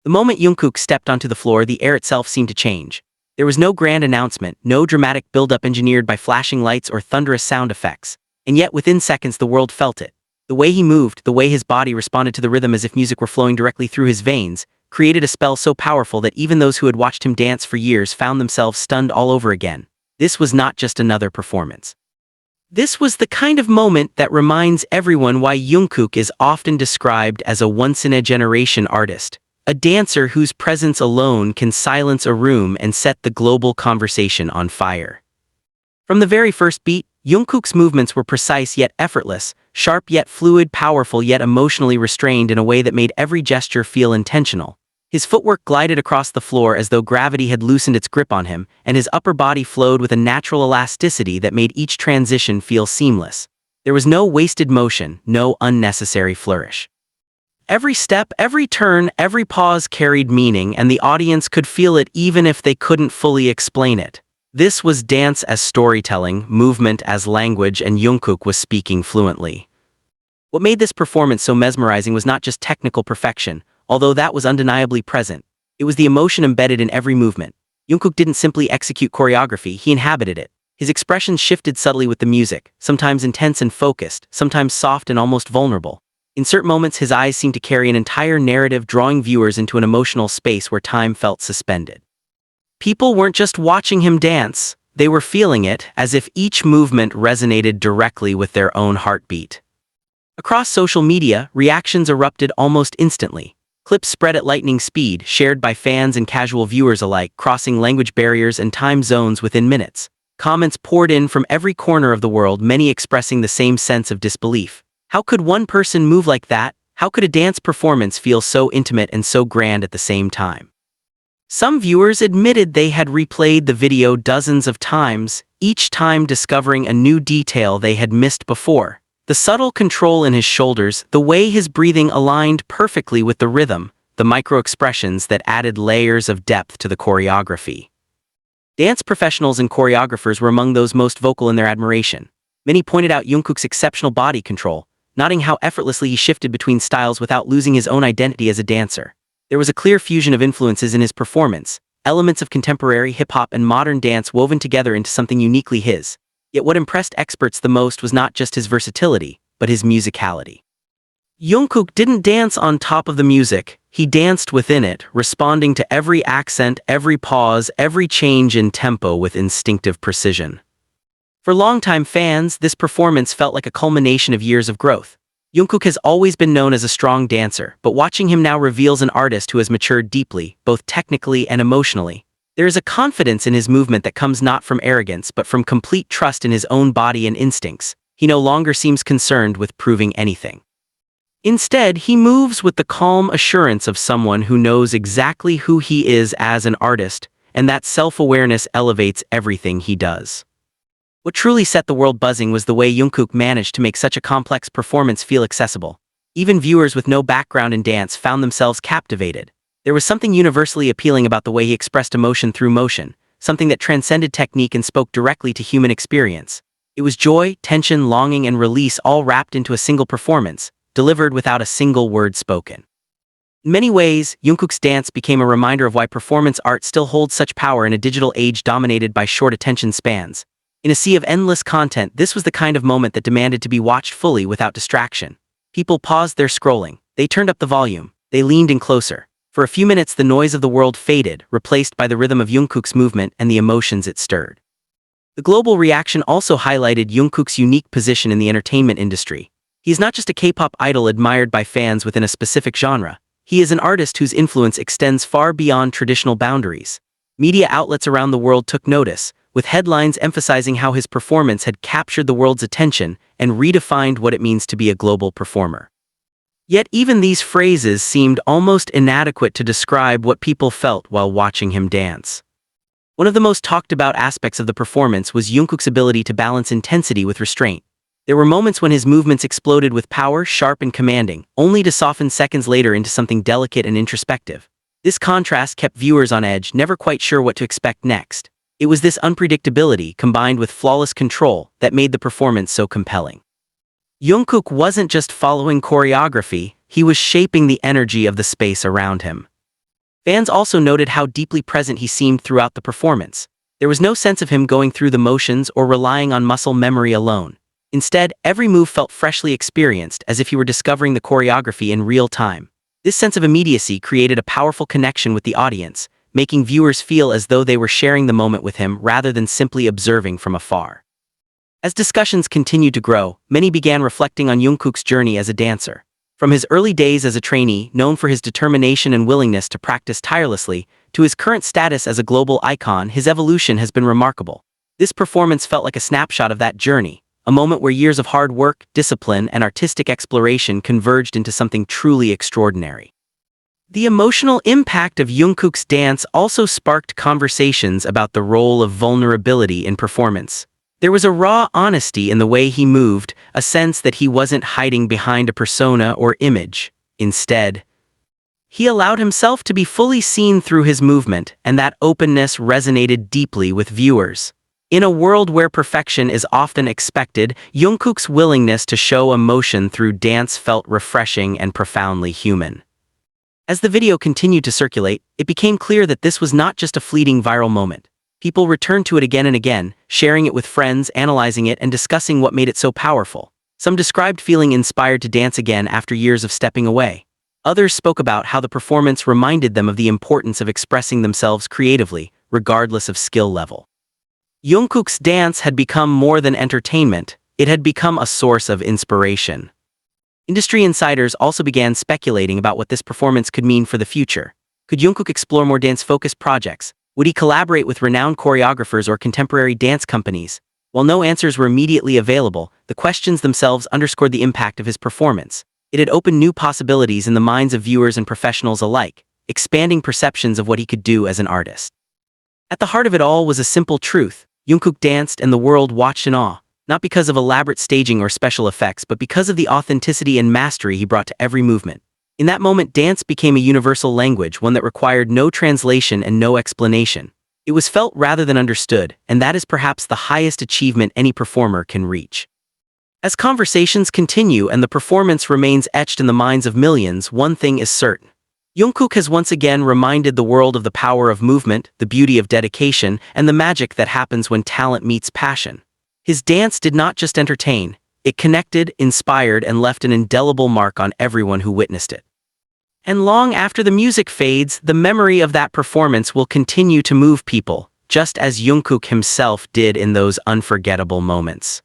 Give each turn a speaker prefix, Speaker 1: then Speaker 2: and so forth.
Speaker 1: The moment Jungkook stepped onto the floor, the air itself seemed to change. There was no grand announcement, no dramatic build-up engineered by flashing lights or thunderous sound effects. And yet within seconds the world felt it. The way he moved, the way his body responded to the rhythm as if music were flowing directly through his veins, created a spell so powerful that even those who had watched him dance for years found themselves stunned all over again. This was not just another performance. This was the kind of moment that reminds everyone why Jungkook is often described as a once-in-a-generation artist, a dancer whose presence alone can silence a room and set the global conversation on fire. From the very first beat, Jungkook's movements were precise yet effortless, sharp yet fluid, powerful yet emotionally restrained in a way that made every gesture feel intentional. His footwork glided across the floor as though gravity had loosened its grip on him, and his upper body flowed with a natural elasticity that made each transition feel seamless. There was no wasted motion, no unnecessary flourish. Every step, every turn, every pause carried meaning, and the audience could feel it even if they couldn't fully explain it. This was dance as storytelling, movement as language, and Jungkook was speaking fluently. What made this performance so mesmerizing was not just technical perfection, although that was undeniably present. It was the emotion embedded in every movement. Jungkook didn't simply execute choreography, he inhabited it. His expressions shifted subtly with the music, sometimes intense and focused, sometimes soft and almost vulnerable. In certain moments, his eyes seemed to carry an entire narrative, drawing viewers into an emotional space where time felt suspended. People weren't just watching him dance, they were feeling it, as if each movement resonated directly with their own heartbeat. Across social media, reactions erupted almost instantly. Clips spread at lightning speed, shared by fans and casual viewers alike, crossing language barriers and time zones within minutes. Comments poured in from every corner of the world, many expressing the same sense of disbelief. How could one person move like that? How could a dance performance feel so intimate and so grand at the same time? Some viewers admitted they had replayed the video dozens of times, each time discovering a new detail they had missed before. The subtle control in his shoulders, the way his breathing aligned perfectly with the rhythm, the micro-expressions that added layers of depth to the choreography. Dance professionals and choreographers were among those most vocal in their admiration. Many pointed out Jungkook's exceptional body control, noting how effortlessly he shifted between styles without losing his own identity as a dancer. There was a clear fusion of influences in his performance, elements of contemporary hip-hop and modern dance woven together into something uniquely his. Yet what impressed experts the most was not just his versatility, but his musicality. Jungkook didn't dance on top of the music, he danced within it, responding to every accent, every pause, every change in tempo with instinctive precision. For longtime fans, this performance felt like a culmination of years of growth. Jungkook has always been known as a strong dancer, but watching him now reveals an artist who has matured deeply, both technically and emotionally. There is a confidence in his movement that comes not from arrogance but from complete trust in his own body and instincts. He no longer seems concerned with proving anything. Instead, he moves with the calm assurance of someone who knows exactly who he is as an artist, and that self-awareness elevates everything he does. What truly set the world buzzing was the way Jungkook managed to make such a complex performance feel accessible. Even viewers with no background in dance found themselves captivated. There was something universally appealing about the way he expressed emotion through motion, something that transcended technique and spoke directly to human experience. It was joy, tension, longing, and release all wrapped into a single performance, delivered without a single word spoken. In many ways, Jungkook's dance became a reminder of why performance art still holds such power in a digital age dominated by short attention spans. In a sea of endless content, this was the kind of moment that demanded to be watched fully without distraction. People paused their scrolling, they turned up the volume, they leaned in closer. For a few minutes the noise of the world faded, replaced by the rhythm of Jungkook's movement and the emotions it stirred. The global reaction also highlighted Jungkook's unique position in the entertainment industry. He is not just a K-pop idol admired by fans within a specific genre. He is an artist whose influence extends far beyond traditional boundaries. Media outlets around the world took notice, with headlines emphasizing how his performance had captured the world's attention and redefined what it means to be a global performer. Yet even these phrases seemed almost inadequate to describe what people felt while watching him dance. One of the most talked about aspects of the performance was Jungkook's ability to balance intensity with restraint. There were moments when his movements exploded with power, sharp and commanding, only to soften seconds later into something delicate and introspective. This contrast kept viewers on edge, never quite sure what to expect next. It was this unpredictability, combined with flawless control, that made the performance so compelling. Jungkook wasn't just following choreography, he was shaping the energy of the space around him. Fans also noted how deeply present he seemed throughout the performance. There was no sense of him going through the motions or relying on muscle memory alone. Instead, every move felt freshly experienced, as if he were discovering the choreography in real time. This sense of immediacy created a powerful connection with the audience, making viewers feel as though they were sharing the moment with him rather than simply observing from afar. As discussions continued to grow, many began reflecting on Jungkook's journey as a dancer. From his early days as a trainee, known for his determination and willingness to practice tirelessly, to his current status as a global icon, his evolution has been remarkable. This performance felt like a snapshot of that journey, a moment where years of hard work, discipline, and artistic exploration converged into something truly extraordinary. The emotional impact of Jungkook's dance also sparked conversations about the role of vulnerability in performance. There was a raw honesty in the way he moved, a sense that he wasn't hiding behind a persona or image. Instead, he allowed himself to be fully seen through his movement, and that openness resonated deeply with viewers. In a world where perfection is often expected, Jungkook's willingness to show emotion through dance felt refreshing and profoundly human. As the video continued to circulate, it became clear that this was not just a fleeting viral moment. People returned to it again and again, sharing it with friends, analyzing it, and discussing what made it so powerful. Some described feeling inspired to dance again after years of stepping away. Others spoke about how the performance reminded them of the importance of expressing themselves creatively, regardless of skill level. Jungkook's dance had become more than entertainment, it had become a source of inspiration. Industry insiders also began speculating about what this performance could mean for the future. Could Jungkook explore more dance-focused projects? Would he collaborate with renowned choreographers or contemporary dance companies? While no answers were immediately available, the questions themselves underscored the impact of his performance. It had opened new possibilities in the minds of viewers and professionals alike, expanding perceptions of what he could do as an artist. At the heart of it all was a simple truth. Jungkook danced and the world watched in awe, not because of elaborate staging or special effects, but because of the authenticity and mastery he brought to every movement. In that moment, dance became a universal language, one that required no translation and no explanation. It was felt rather than understood, and that is perhaps the highest achievement any performer can reach. As conversations continue and the performance remains etched in the minds of millions, one thing is certain. Jungkook has once again reminded the world of the power of movement, the beauty of dedication, and the magic that happens when talent meets passion. His dance did not just entertain, it connected, inspired, and left an indelible mark on everyone who witnessed it. And long after the music fades, the memory of that performance will continue to move people, just as Jungkook himself did in those unforgettable moments.